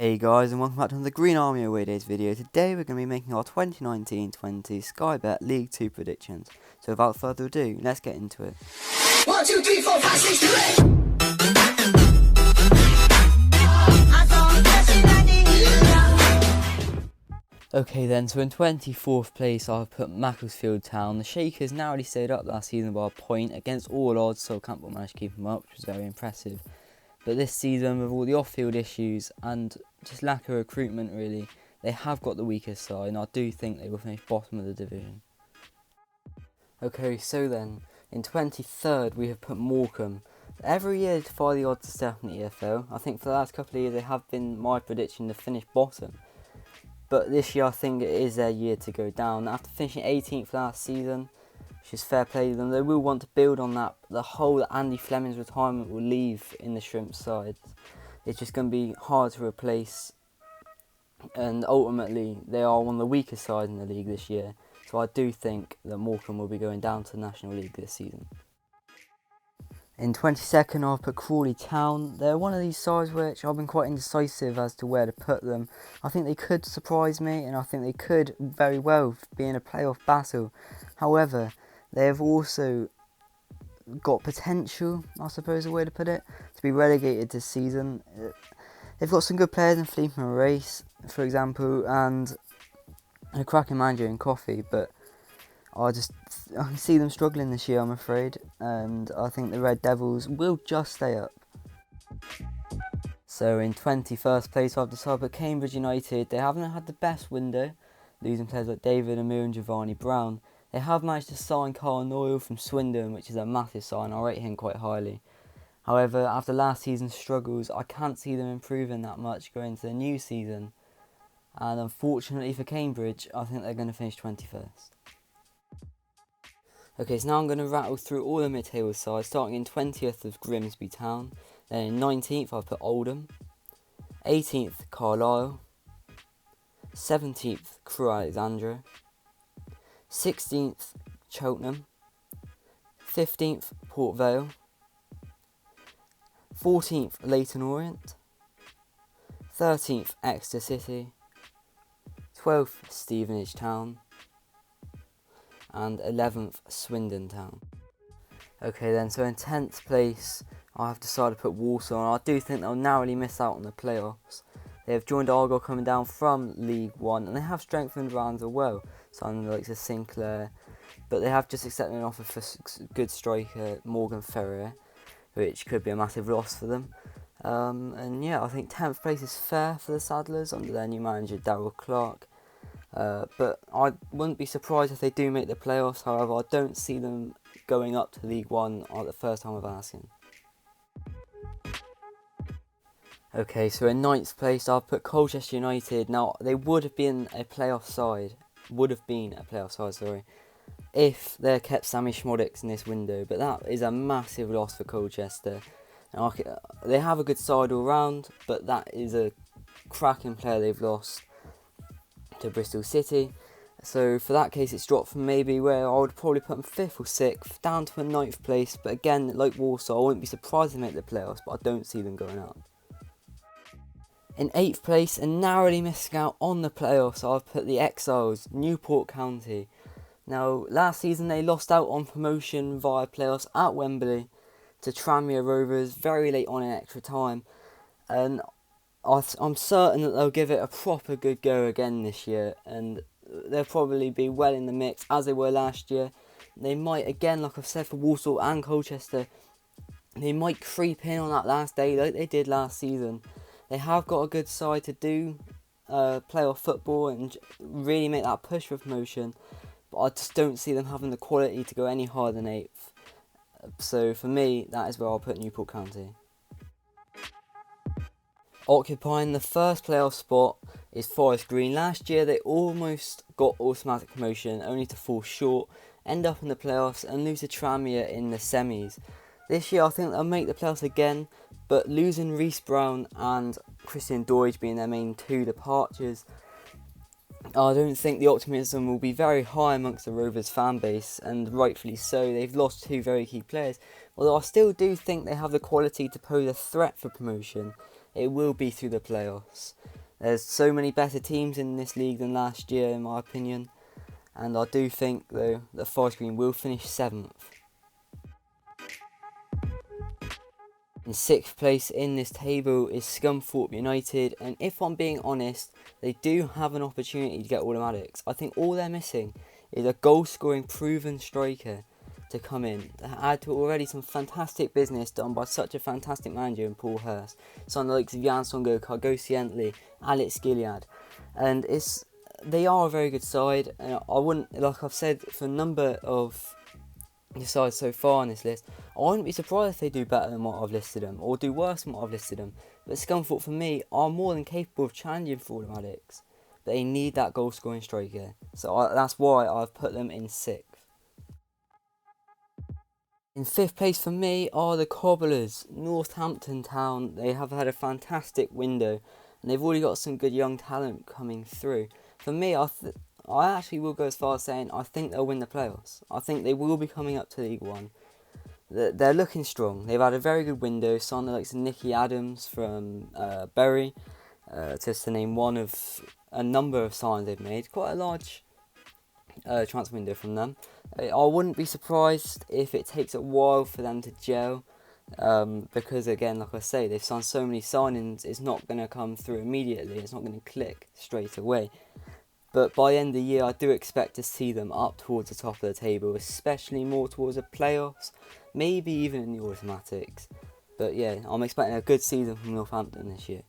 Hey guys, and welcome back to another Green Army Away Days video. Today we're going to be making our 2019-20 Sky Bet League 2 predictions. So without further ado, let's get into it. 1, 2, 3, 4, 5, 6, 7, 8. Okay then, so in 24th place I've put Macclesfield Town. The Shakers narrowly stayed up last season by a point against all odds, so Campbell managed to keep them up, which was very impressive. But this season, with all the off-field issues and just lack of recruitment really, they have got the weakest side, and I do think they will finish bottom of the division. Okay, so then, in 23rd we have put Morecambe. Every year they defy the odds to step in the EFL. I think for the last couple of years they have been my prediction to finish bottom. But this year I think it is their year to go down. After finishing 18th last season, which is fair play to them, they will want to build on that. The whole that Andy Fleming's retirement will leave in the Shrimp side. It's just going to be hard to replace, and ultimately they are one of the weakest sides in the league this year. So I do think that Morecambe will be going down to the National League this season. In 22nd I've put Crawley Town. They're one of these sides which I've been quite indecisive as to where to put them. I think they could surprise me, and I think they could very well be in a playoff battle. However, they have also got potential, I suppose is a way to put it, to be relegated this season. They've got some good players in Fleet and Race, for example, and a cracking manager in Coffee, but I can see them struggling this year, I'm afraid, and I think the Red Devils will just stay up. So in 21st place I've decided to put Cambridge United. They haven't had the best window, losing players like David Amir and Giovanni Brown. They have managed to sign Carl Noyle from Swindon, which is a massive sign. I rate him quite highly. However, after last season's struggles, I can't see them improving that much going into the new season. And unfortunately for Cambridge, I think they're going to finish 21st. Okay, so now I'm going to rattle through all the mid-table sides, starting in 20th of Grimsby Town. Then in 19th I've put Oldham. 18th Carlisle. 17th Crewe Alexandra. 16th Cheltenham. 15th Port Vale. 14th Leyton Orient. 13th Exeter City. 12th Stevenage Town. And 11th Swindon Town. Okay then, so in 10th place I have decided to put Walsall, and I do think they'll narrowly miss out on the playoffs. They have joined Argyle coming down from League One, and they have strengthened around as well, signing the likes of Sinclair, but they have just accepted an offer for good striker Morgan Ferrier, which could be a massive loss for them. And yeah, I think 10th place is fair for the Saddlers under their new manager Darryl Clark. But I wouldn't be surprised if they do make the playoffs. However, I don't see them going up to League One at the first time of asking. Okay, so in 9th place I'll put Colchester United. Now, they would have been a playoff side, if they kept Sammy Schmodix in this window. But that is a massive loss for Colchester. Now, they have a good side all round, but that is a cracking player they've lost to Bristol City. So for that case it's dropped from maybe where I would probably put them 5th or 6th down to a 9th place. But again, like Walsall, I wouldn't be surprised if they make the playoffs, but I don't see them going up. In 8th place and narrowly missing out on the playoffs, I've put the Exiles, Newport County. Now, last season they lost out on promotion via playoffs at Wembley to Tranmere Rovers very late on in extra time, and I'm certain that they'll give it a proper good go again this year, and they'll probably be well in the mix as they were last year. They might, again, like I've said for Walsall and Colchester, they might creep in on that last day like they did last season. They have got a good side to do playoff football and really make that push for promotion, but I just don't see them having the quality to go any higher than 8th. So for me, that is where I'll put Newport County. Occupying the first playoff spot is Forest Green. Last year they almost got automatic promotion, only to fall short, end up in the playoffs and lose to Tranmere in the semis. This year I think they'll make the playoffs again, but losing Reece Brown and Christian Doidge being their main two departures, I don't think the optimism will be very high amongst the Rovers fan base, and rightfully so. They've lost two very key players, although I still do think they have the quality to pose a threat for promotion. It will be through the playoffs. There's so many better teams in this league than last year, in my opinion. And I do think, though, that Forest Green will finish 7th. In 6th place in this table is Scunthorpe United, and if I'm being honest, they do have an opportunity to get automatics. I think all they're missing is a goal-scoring proven striker to come in, to add to already some fantastic business done by such a fantastic manager in Paul Hurst. So on the likes of Jan Songo, Cargosi Entley, Alex Gilead, and they are a very good side. And I wouldn't, like I've said, for a number of the sides so far on this list, I wouldn't be surprised if they do better than what I've listed them, or do worse than what I've listed them. But Scunthorpe, for me, are more than capable of challenging for automatics. But they need that goal-scoring striker, so that's why I've put them in 6th. In 5th place for me are the Cobblers, Northampton Town. They have had a fantastic window, and they've already got some good young talent coming through. For me, I actually will go as far as saying I think they'll win the playoffs. I think they will be coming up to League One. They're looking strong. They've had a very good window. Signed the likes of Nicky Adams from Bury, just to name one of a number of signs they've made. Quite a large transfer window from them. I wouldn't be surprised if it takes a while for them to gel, because again, like I say, they've signed so many signings. It's not going to come through immediately. It's not going to click straight away. But by the end of the year, I do expect to see them up towards the top of the table, especially more towards the playoffs, maybe even in the automatics. But yeah, I'm expecting a good season from Northampton this year.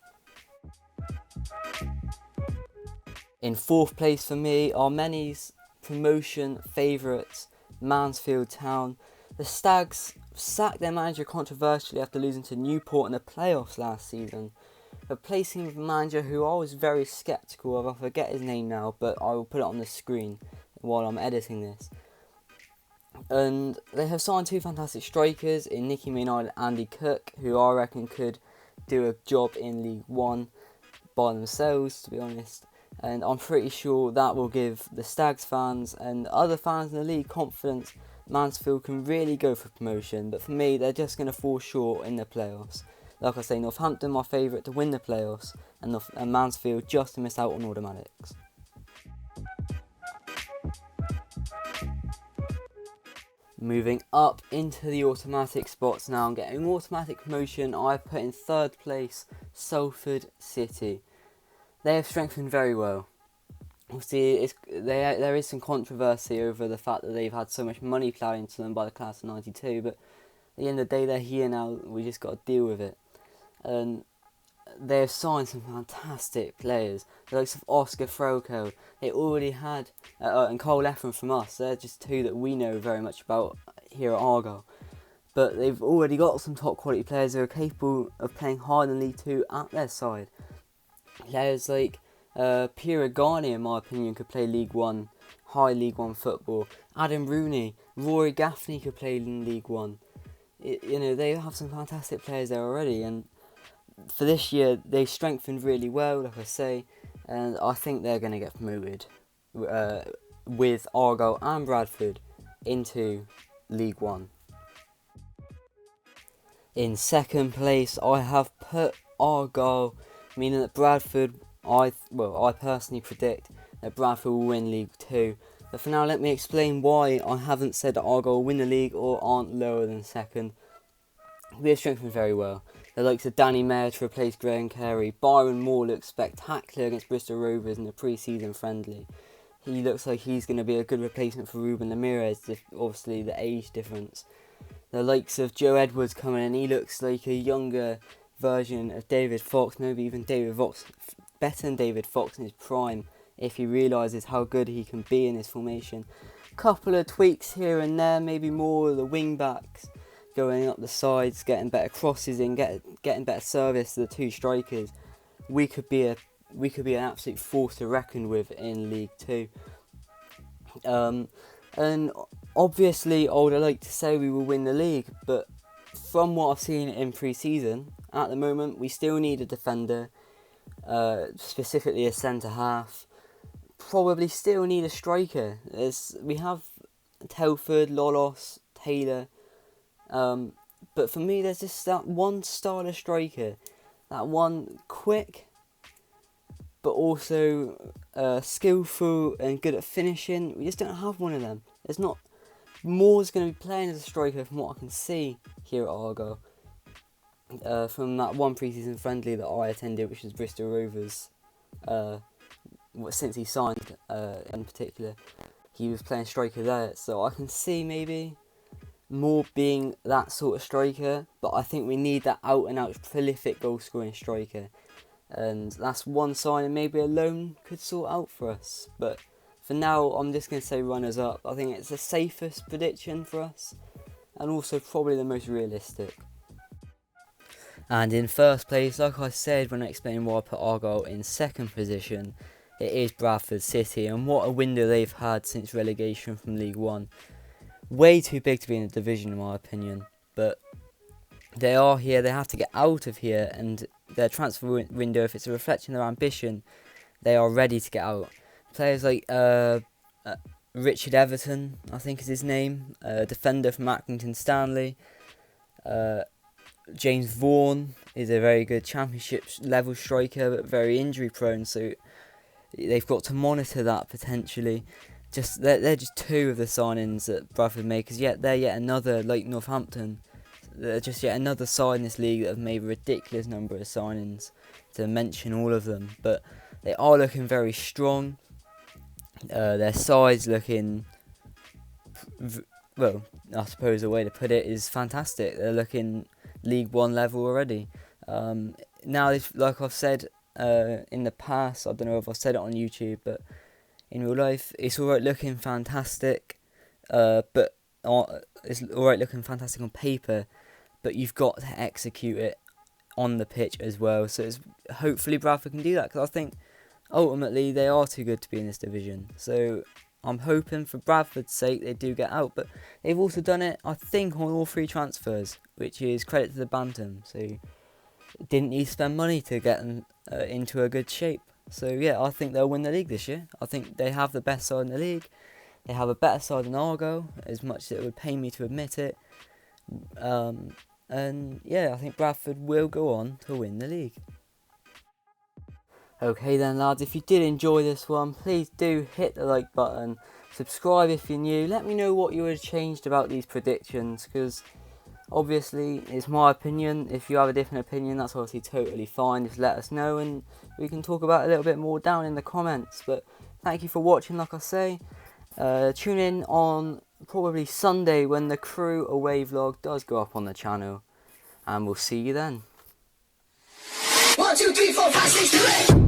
In 4th place for me are many's promotion favourites, Mansfield Town. The Stags sacked their manager controversially after losing to Newport in the playoffs last season, replacing him with a manager who I was very sceptical of. I forget his name now, but I will put it on the screen while I'm editing this. And they have signed 2 fantastic strikers in Nicky Maynard and Andy Cook, who I reckon could do a job in League One by themselves, to be honest. And I'm pretty sure that will give the Stags fans and other fans in the league confidence Mansfield can really go for promotion. But for me, they're just going to fall short in the playoffs. Like I say, Northampton my favourite to win the playoffs, and Mansfield just to miss out on automatics. Moving up into the automatic spots now, and getting automatic promotion, I've put in 3rd place Salford City. They have strengthened very well. Obviously, there is some controversy over the fact that they've had so much money ploughed into them by the class of 92, but at the end of the day, they're here now. We just got to deal with it. And they've signed some fantastic players, the likes of Oscar Frelko. They already had, and Cole Ephron from us. They're just 2 that we know very much about here at Argyle. But they've already got some top quality players who are capable of playing higher than League Two at their side. Players like Pierre Garni, in my opinion, could play League One, high League One football. Adam Rooney, Rory Gaffney could play in League One. They have some fantastic players there already, and for this year they strengthened really well, like I say, and I think they're going to get promoted with Argyle and Bradford into League One. In 2nd place, I have put Argyle, meaning that Bradford, I personally predict that Bradford will win League Two. But for now, let me explain why I haven't said that Argyle will win the league or aren't lower than 2nd. We have strengthened very well. The likes of Danny Mayer to replace Graham Carey. Byron Moore looks spectacular against Bristol Rovers in the pre-season friendly. He looks like he's going to be a good replacement for Ruben Ramirez, obviously the age difference. The likes of Joe Edwards coming in, he looks like a younger version of David Fox, maybe even David Fox, better than David Fox in his prime, if he realises how good he can be in his formation. Couple of tweaks here and there, maybe more of the wing backs going up the sides, getting better crosses in, getting better service to the 2 strikers. We could be an absolute force to reckon with in League Two. And obviously, I would like to say we will win the league, but from what I've seen in pre-season, at the moment, we still need a defender, specifically a centre-half. Probably still need a striker. We have Telford, Lolos, Taylor, but for me, there's just that one style of striker, that one quick, but also skillful and good at finishing. We just don't have one of them. There's not. Moore's going to be playing as a striker from what I can see here at Argyle. From that one pre-season friendly that I attended, which was Bristol Rovers, since he signed in particular, he was playing striker there. So I can see maybe Moore being that sort of striker, but I think we need that out-and-out prolific goal-scoring striker. And that's one signing maybe a loan could sort out for us. But for now, I'm just going to say runners-up. I think it's the safest prediction for us, and also probably the most realistic. And in first place, like I said when I explained why I put Argyle in second position, it is Bradford City, and what a window they've had since relegation from League One. Way too big to be in the division in my opinion, but they are here, they have to get out of here, and their transfer window, if it's a reflection of their ambition, they are ready to get out. Players like Richard Everton, I think is his name, defender from Accrington Stanley. James Vaughan is a very good championship level striker, but very injury prone, so they've got to monitor that potentially. They're just two of the signings that Bradford made, because they're yet another, like Northampton, they're just yet another side in this league that have made a ridiculous number of signings, to mention all of them. But they are looking very strong. Their side's looking, well, I suppose the way to put it is fantastic. They're looking League One level already. Now, like I've said in the past, I don't know if I've said it on YouTube, but in real life, it's alright looking fantastic, but it's alright looking fantastic on paper, but you've got to execute it on the pitch as well. So hopefully Bradford can do that, because I think ultimately they are too good to be in this division. So I'm hoping for Bradford's sake they do get out, but they've also done it, I think, on all 3 transfers, which is credit to the Bantam. So didn't need to spend money to get them into a good shape. So yeah, I think they'll win the league this year. I think they have the best side in the league. They have a better side than Argyle, as much as it would pain me to admit it. And yeah, I think Bradford will go on to win the league. Okay then lads, if you did enjoy this one, please do hit the like button, subscribe if you're new, let me know what you would have changed about these predictions, because obviously it's my opinion. If you have a different opinion, that's obviously totally fine, just let us know and we can talk about it a little bit more down in the comments. But thank you for watching, like I say. Tune in on probably Sunday when the Crew away vlog does go up on the channel, and we'll see you then. 1, 2, 3, 4, 5, 6, 7, 8.